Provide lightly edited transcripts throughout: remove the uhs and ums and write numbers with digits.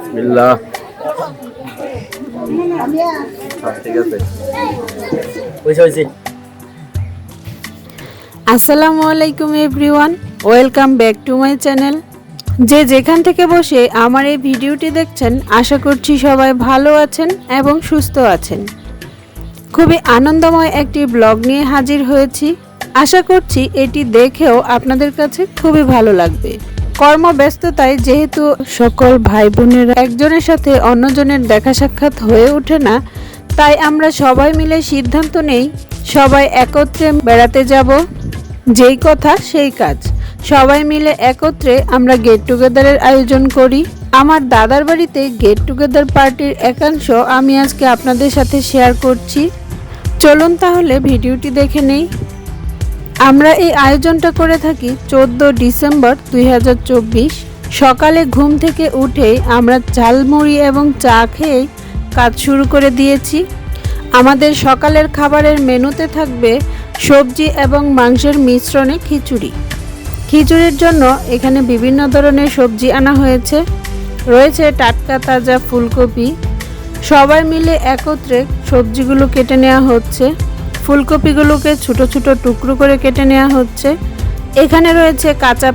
বিসমিল্লাহ। ঠিক আছে, আসসালামু আলাইকুম everyone, welcome back to my channel. যে যেখান থেকে বসে আমার এই ভিডিওটি দেখছেন, আশা করছি সবাই ভালো আছেন এবং সুস্থ আছেন। খুবই আনন্দময় একটি ব্লগ নিয়ে হাজির হয়েছি। আশা করছি এটি দেখেও আপনাদের কাছে খুবই ভালো লাগবে। কর্মব্যস্ততায় যেহেতু সকল ভাই বোনেরা একজনের সাথে অন্যজনের দেখা সাক্ষাৎ হয়ে ওঠে না, তাই আমরা সবাই মিলে সিদ্ধান্ত নেই সবাই একত্রে বেড়াতে যাব। যেই কথা সেই কাজ, সবাই মিলে একত্রে আমরা গেট টুগেদারের আয়োজন করি। আমার দাদার বাড়িতে গেট টুগেদার পার্টির একাংশ আমি আজকে আপনাদের সাথে শেয়ার করছি। চলুন তাহলে ভিডিওটি দেখে নেই। আমরা এই আয়োজনটা করে থাকি 14 ডিসেম্বর 2024। সকালে ঘুম থেকে উঠেই আমরা ঝালমুড়ি এবং চা খেয়ে কাজ শুরু করে দিয়েছি। আমাদের সকালের খাবারের মেনুতে থাকবে সবজি এবং মাংসের মিশ্রণে খিচুড়ি। খিচুড়ির জন্য এখানে বিভিন্ন ধরনের সবজি আনা হয়েছে। রয়েছে টাটকা তাজা ফুলকপি। সবাই মিলে একত্রে সবজিগুলো কেটে নেওয়া হচ্ছে। ফুলকপিগুলোকে ছোট ছোট টুকরো করে কেটে নেওয়া হচ্ছে। এখানে রয়েছে কাঁচা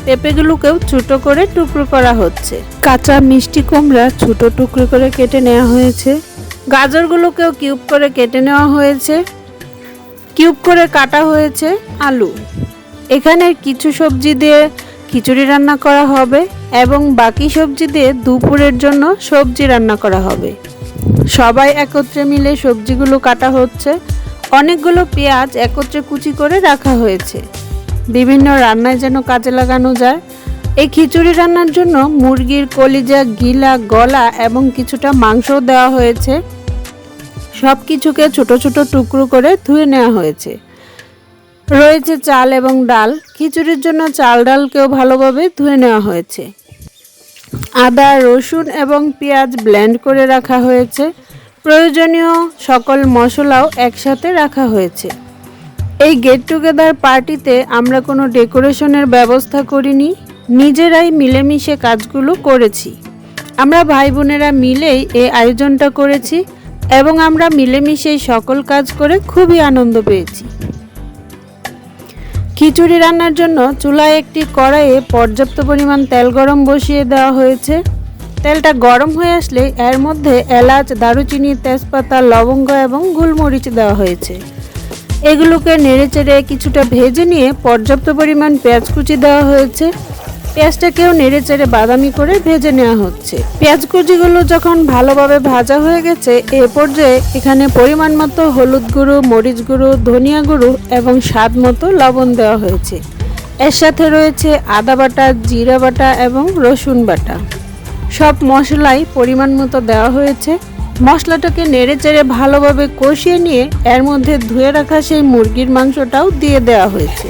পেঁপেগুলোকেও ছোট করে টুকরো করা হচ্ছে। কাঁচা মিষ্টি কুমড়া ছোট টুকরো করে কেটে নেওয়া হয়েছে। গাজরগুলোকেও কিউব করে কেটে নেওয়া হয়েছে। কিউব করে কাটা হয়েছে আলু। এখানে কিছু সবজি দিয়ে খিচুড়ি রান্না করা হবে এবং বাকি সবজি দিয়ে দুপুরের জন্য সবজি রান্না করা হবে। সবাই একত্রে মিলে সবজিগুলো কাটা হচ্ছে। অনেকগুলো পেঁয়াজ একত্রে কুচি করে রাখা হয়েছে, বিভিন্ন রান্নায় যেন কাজে লাগানো যায়। এই খিচুড়ি রান্নার জন্য মুরগির কলিজা, গিলা, গলা এবং কিছুটা মাংসও দেওয়া হয়েছে। সব কিছুকে ছোট ছোট টুকরো করে ধুয়ে নেওয়া হয়েছে। রয়েছে চাল এবং ডাল। খিচুড়ির জন্য চাল ডালকেও ভালোভাবে ধুয়ে নেওয়া হয়েছে। আদা, রসুন এবং পেঁয়াজ ব্লেন্ড করে রাখা হয়েছে। প্রয়োজনীয় সকল মশলাও একসাথে রাখা হয়েছে। এই গেট টুগেদার পার্টিতে আমরা কোনো ডেকোরেশনের ব্যবস্থা করিনি, নিজেরাই মিলেমিশে কাজগুলো করেছি। আমরা ভাই বোনেরা মিলেই এই আয়োজনটা করেছি এবং আমরা মিলেমিশেই সকল কাজ করে খুবই আনন্দ পেয়েছি। খিচুড়ি রান্নার জন্য চুলায় একটি কড়াইয়ে পর্যাপ্ত পরিমাণ তেল গরম বসিয়ে দেওয়া হয়েছে। তেলটা গরম হয়ে আসলে এর মধ্যে এলাচ, দারুচিনি, তেজপাতা, লবঙ্গ এবং গোলমরিচ দেওয়া হয়েছে। এগুলোকে নেড়েচেড়ে কিছুটা ভেজে নিয়ে পর্যাপ্ত পরিমাণ পেঁয়াজ কুচি দেওয়া হয়েছে। পেঁয়াজটাকেও নেড়েচেড়ে বাদামি করে ভেজে নেওয়া হচ্ছে। পেঁয়াজ কুচিগুলো যখন ভালোভাবে ভাজা হয়ে গেছে, এ পর্যায়ে এখানে পরিমাণ মতো হলুদ গুঁড়ো, মরিচ গুঁড়ো, ধনিয়া গুঁড়ো এবং স্বাদ মতো লবণ দেওয়া হয়েছে। এর সাথে রয়েছে আদা বাটা, জিরা বাটা এবং রসুন বাটা। সব মশলাই পরিমাণ মতো দেওয়া হয়েছে। মশলাটাকে নেড়েচেড়ে ভালোভাবে কষিয়ে নিয়ে এর মধ্যে ধুয়ে রাখা সেই মুরগির মাংসটাও দিয়ে দেওয়া হয়েছে।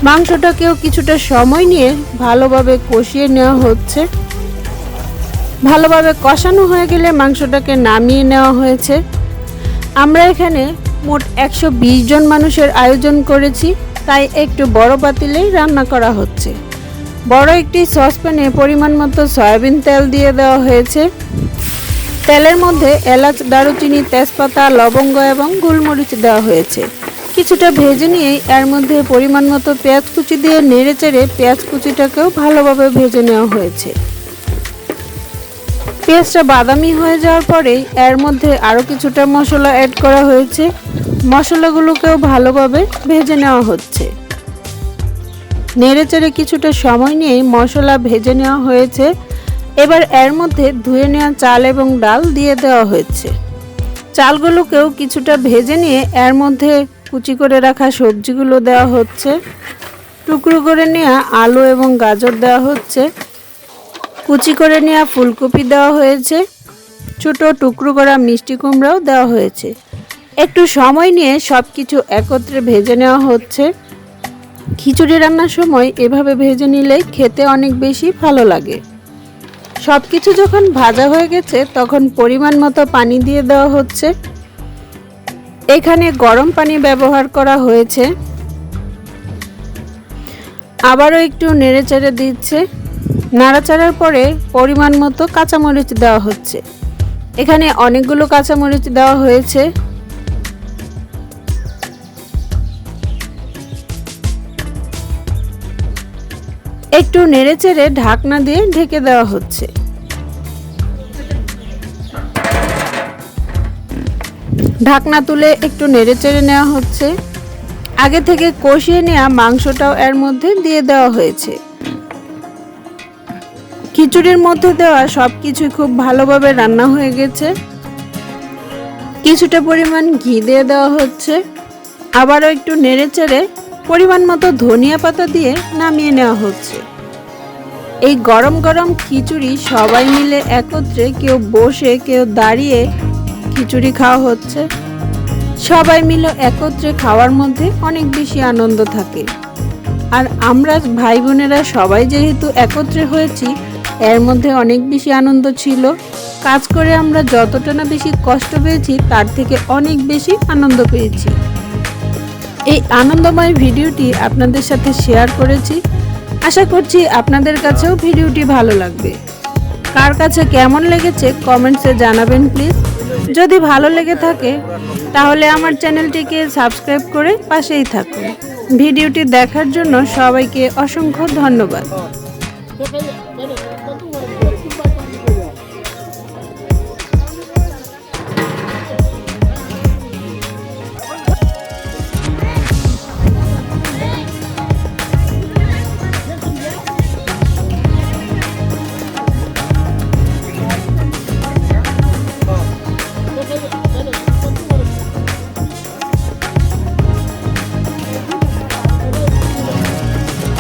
মাংসটাকেও কিছুটা সময় নিয়ে ভালোভাবে কষিয়ে নেওয়া হচ্ছে। ভালোভাবে কষানো হয়ে গেলে মাংসটাকে নামিয়ে নেওয়া হয়েছে। আমরা এখানে মোট 120 জন মানুষের আয়োজন করেছি, তাই একটু বড় পাতিলেই রান্না করা হচ্ছে। বড় একটি সসপ্যানে পরিমাণ মতো সয়াবিন তেল দিয়ে দেওয়া হয়েছে। তেলের মধ্যে এলাচ, দারুচিনি, তেজপাতা, লবঙ্গ এবং গোলমরিচ দেওয়া হয়েছে। কিছুটা ভেজে নিয়ে এর মধ্যে পরিমাণ মতো পেঁয়াজ কুচি দিয়ে নেড়েচেড়ে পেঁয়াজ কুচিটাকেও ভালোভাবে ভেজে নেওয়া হয়েছে। পেঁয়াজটা বাদামি হয়ে যাওয়ার পরেই এর মধ্যে আরও কিছুটা মশলা অ্যাড করা হয়েছে। মশলাগুলোকেও ভালোভাবে ভেজে নেওয়া হচ্ছে। নেড়েচেড়ে কিছুটা সময় নিয়ে মশলা ভেজে নেওয়া হয়েছে। এবার এর মধ্যে ধুয়ে নেওয়া চাল এবং ডাল দিয়ে দেওয়া হয়েছে। চালগুলোকেও কিছুটা ভেজে নিয়ে এর মধ্যে কুচি করে রাখা সবজিগুলো দেওয়া হচ্ছে। টুকরো করে নেওয়া আলু এবং গাজর দেওয়া হচ্ছে। কুচি করে নেওয়া ফুলকপি দেওয়া হয়েছে। ছোট টুকরো করা মিষ্টি কুমড়াও দেওয়া হয়েছে। একটু সময় নিয়ে সব কিছু একত্রে ভেজে নেওয়া হচ্ছে। খিচুড়ি রান্নার সময় এভাবে ভেজে নিলেই খেতে অনেক বেশি ভালো লাগে। সব কিছু যখন ভাজা হয়ে গেছে, তখন পরিমাণ মতো পানি দিয়ে দেওয়া হচ্ছে। এখানে গরম পানি ব্যবহার করা হয়েছে। আবারও একটু নেড়েচেড়ে দিচ্ছে। নাড়াচাড়ার পরে পরিমাণ মতো কাঁচামরিচ দেওয়া হচ্ছে। এখানে অনেকগুলো কাঁচামরিচ দেওয়া হয়েছে। একটু নেড়েচেড়ে ঢাকনা দিয়ে ঢেকে দেওয়া হচ্ছে। ঢাকনা তুলে একটু নেড়েচেড়ে নেওয়া হচ্ছে। আগে থেকে কষিয়ে নেওয়া মাংসটাও এর মধ্যে দিয়ে দেওয়া হয়েছে। খিচুড়ির মধ্যে দেওয়া সবকিছু খুব ভালোভাবে রান্না হয়ে গেছে। কিছুটা পরিমাণ ঘি দিয়ে দেওয়া হচ্ছে। আবারও একটু নেড়েচেড়ে পরিমাণ মতো ধনিয়া পাতা দিয়ে নামিয়ে নেওয়া হচ্ছে। এই গরম গরম খিচুড়ি সবাই মিলে একত্রে, কেউ বসে কেউ দাঁড়িয়ে খিচুড়ি খাওয়া হচ্ছে। সবাই মিলে একত্রে খাওয়ার মধ্যে অনেক বেশি আনন্দ থাকে। আর আমরা ভাই বোনেরা সবাই যেহেতু একত্রে হয়েছি, এর মধ্যে অনেক বেশি আনন্দ ছিল। কাজ করে আমরা যতটা না বেশি কষ্ট পেয়েছি, তার থেকে অনেক বেশি আনন্দ পেয়েছি। এই আনন্দময় ভিডিওটি আপনাদের সাথে শেয়ার করেছি। আশা করছি আপনাদের কাছেও ভিডিওটি ভালো লাগবে। কার কাছে কেমন লেগেছে কমেন্টসে জানাবেন প্লিজ। যদি ভালো লেগে থাকে তাহলে আমার চ্যানেলটিকে সাবস্ক্রাইব করে পাশেই থাকুন। ভিডিওটি দেখার জন্য সবাইকে অসংখ্য ধন্যবাদ।